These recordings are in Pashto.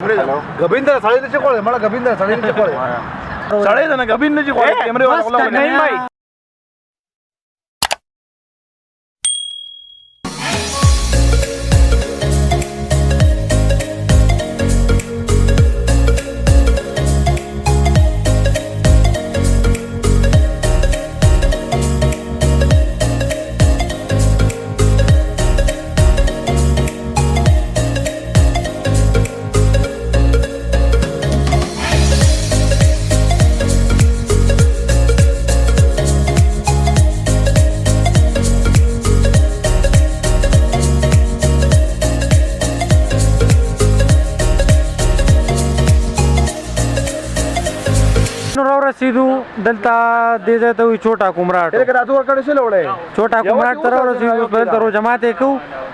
गबिंदर साडे त्याचे कोळे मला गबिंदर साडे त्याचे कोळे साडे जण गबिंदरची कोळे कॅमेरे वाला नाही बाई रसीदू दलता दे जाता हुई छोटा कुमराट छोटा कुमराट तरह रसीदू दलता रो जमाते को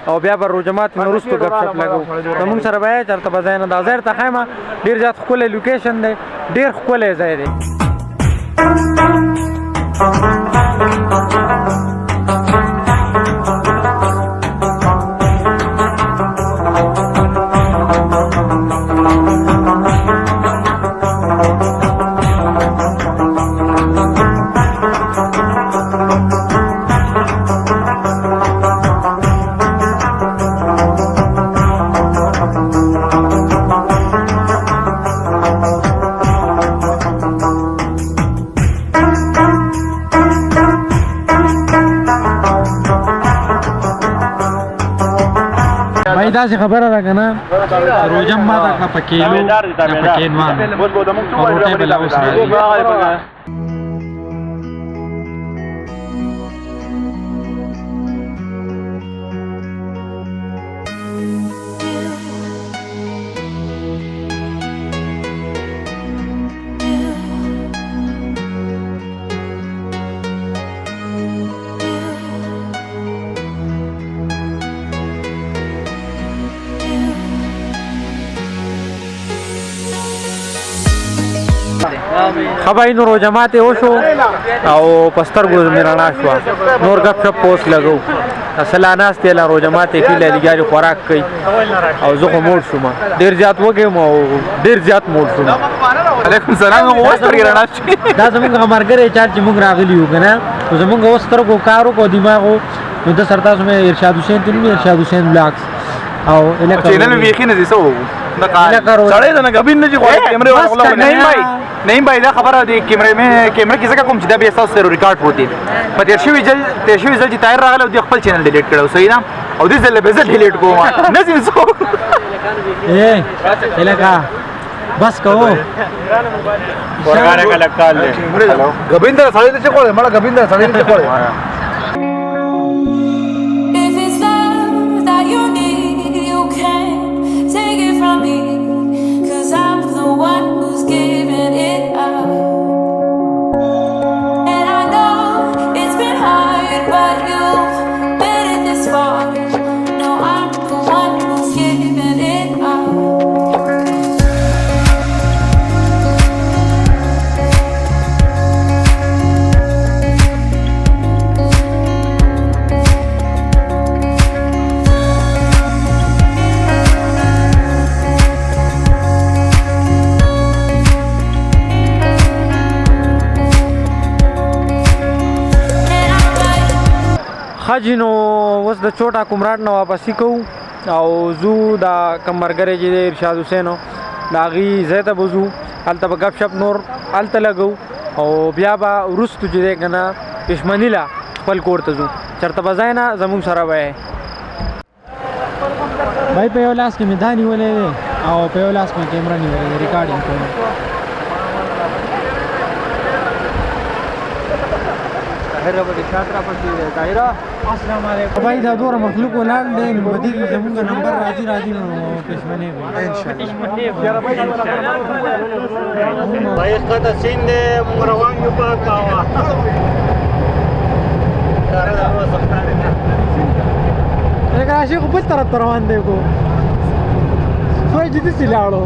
और ब्याबर रो जमात में रुस्तु गपशप लगो तो मुंग सर बाय चरता बजायना दाजर तखामा डेर जात खोले लोकेशन दे डेर खोले जाय दे भाई से खबर है ना रोजम्मा तक का पकेलो या पकेनवान और रोटे पे लाओ उसने खबाई नो रोजमाते ओशो आओ पस्तर गुज मेरा नाशवा नोर गपशप पोस्ट लगो असलानास तेला रोजमाते की ले लिया जो खुराक कई और जो मोड़ शुमा देर जात वो के मो देर जात मोड़ शुमा वालेकुम सलाम वो वस्तर गिरना दा जमुंग हमार घरे चार जमुंग रागली हो गना तो जमुंग वस्तर को कारो को दिमागो मुद्दा सरतास में इरशाद हुसैन तिन इरशाद हुसैन ब्लॉग्स आओ चैनल में देखी ना दिसो साडे जण गबिंदरची कोळे कॅमेरे वाला नहीं भाई दा खबर है कैमरे में कैमरा किसी का कम सीधा भी ऐसा से रिकॉर्ड होती पर तेरशी विजल जी तैयार रहा है खपल चैनल डिलीट करो सही ना और दिस ले बेजल डिलीट को नसीब सो ए इलाका बस कहो बरगारे का लगता है गबिंदर साडे त्याचे कोळे मला गबिंदर साडे त्याचे कोळे खजिनो वस द छोटा कुमराट न वापसी को और जू दा कमरगरे जे इरशाद हुसैन दागी जैत बजू अलता गपशप नोर अलता लगो और ब्याबा रुस्त जे गना इश्मनीला पल कोर्त जू चरता बजायना जमुन सरा है भाई पेवलास के मिधानी वाले और पेवलास में कैमरा नहीं वाले रिकॉर्डिंग को भाई दा दोर मखलूक वलाल दे बदी जमुंगा नंबर राजी राजी पेशमने भाई इसका तसीन दे मुंगरवांग युपा कावा एक आशी को बस तरफ तरवान दे को सोई जित सिलाड़ो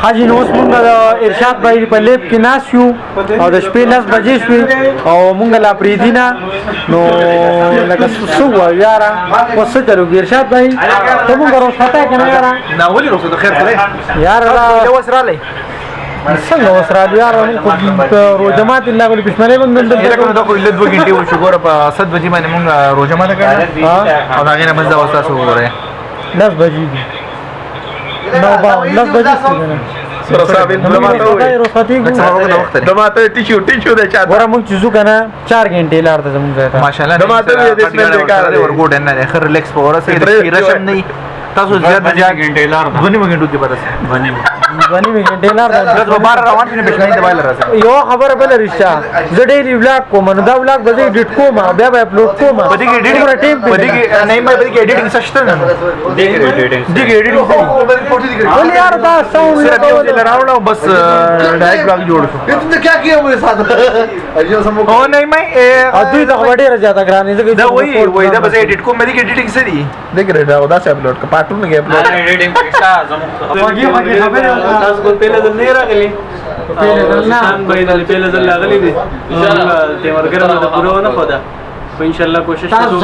حاجی نو اوس مونږ د ارشاد بھائی په لیب کې ناست یو او د شپې 10 بجې شوې او مونږ لا پرېږدي نه نو لکه څه ووایو یاره اوس څه چلو کې ارشاد بھائی ته مونږ رخصته که نه یاره نه ولې رخصت خیر خدای یاره اوس رالی څنګه اوس راځو یاره مونږ خو روژه ماتې لاغلي پښمنۍ مونږ نن دلته دا خو لږ 2 غنټې وشو ګوره په 7 بجې باندې مونږ روژه ماته کړه او د هغې نه بس دا اوس تاسو وګورئ 10 بجې دي 9 بجې ګوره مونږ چې ځو که نه 4 غنټې لار ته زمونږ ځای ته ماشاءالله ورکوټ نه دی ښه ریلیکس په ورسې د شپې رشم نه وي تاسو زیات نه زیات 2 نیمه غنټو کې به رسئ 2 نیمه غنټې لار ته بس به بار روان شي نو پښمنۍ ته باندې راځم یو خبره بله رښتیا زه ډېرې ولاګ کوم نو دا ولاګ به زه ایډیټ کوم بیا به اپلوډ کوم په دې کې ایډیټینګ نه په دې کې ایډیټینګ څه شته نه دې کې ایډیټینګ ولې یار دا ساوند صرف یو ځل راوړو بس ډایرکټ بلاګ جوړ شو तुमने क्या किया मेरे साथ अजय समूह او نه مې دوی ته خو ډېره زیاته ګرانې ځکه دا وایي دا بس ایډیټ کوم مې کې ایډیټینګ څه دي دې کې دا څه اپلوډ کا پارټونه کې اپلوډ ایډیټینګ پکې زموږ خوږې خبرې تاسو کو پهله ځل نه راغلي پهله ځل نه. شان به د پهله ځل راغلي دي ان شاء الله تیمرګر نه پوره نه خدا په ان شاء الله کوشش تاسو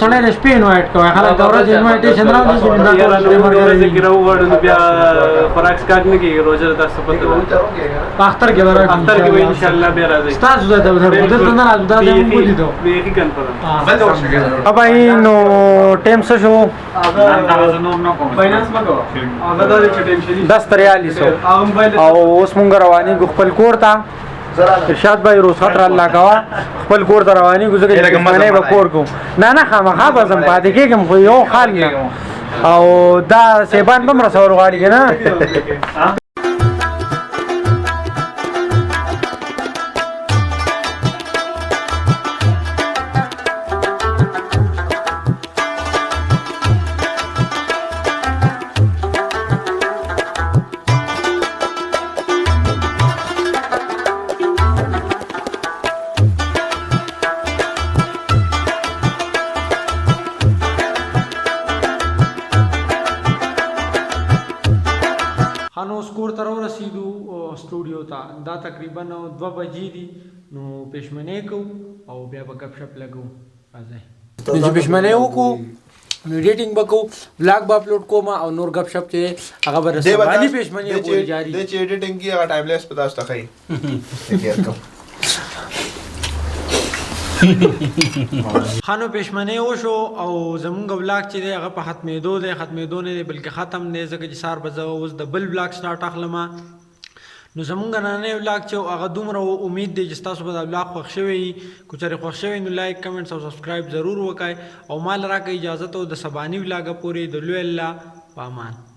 سړی له شپې انوایټ کوئ خلک د ورځې انوایټیشن راوړي چې دا ټول ورځ کې راوړل نو بیا خوراک سکاک نه کیږي روزه تاسو پته وي اختر کې ورته اختر کې ان شاء الله بیا راځي تاسو د دلته نه راځو دا زموږ دي دو بیخي کنفرم ابا نو ټیم څه شو فاینانس مګو هغه د ټینشن 10:43 او اوس مونږ رواني خپل کور ته ارشاد بھائی روز خطر الله کوا خپل کور ته رواني ګوزګې معنی به کور کو نه خامخا به زم پاتې کېږم خو یو خال نه او دا سیبان به مرسول غواړي که نه خانو سکور ته ورسېدو سټوډیو ته دا تقریبا 2 بجې دي نو پښمنۍ کوو او بیا به ګپ شپ لګو راځئ نو چې پښمنۍ وکړو نو ایډیټینګ به کوو ولاګ به اپلوډ کوم او نور ګپ شپ چې هغه به رسواني پښمنۍ پورې جاري چې ایډیټینګ کی هغه ټایم لیس پتا است خای خانو پښمنۍ وشو او زمونږ ولاګ چې دی هغه په ختمېدو دی ختمېدو نه دی بلکې ختم دی ځکه چې سهار به زه اوس د بل ولاګ سټارټ اخلم نو زمونږ نننی ولاګ چې هغه دومره امید دی چې ستاسو به دا ولاګ خوښ شوی وي که چېرې خوښ شوی نو لایک کمنټس او سبسکرایب ضرور وکړئ او ما له راکړئ اجازه ته د سباني ولاګه پورې د لوی الله په امان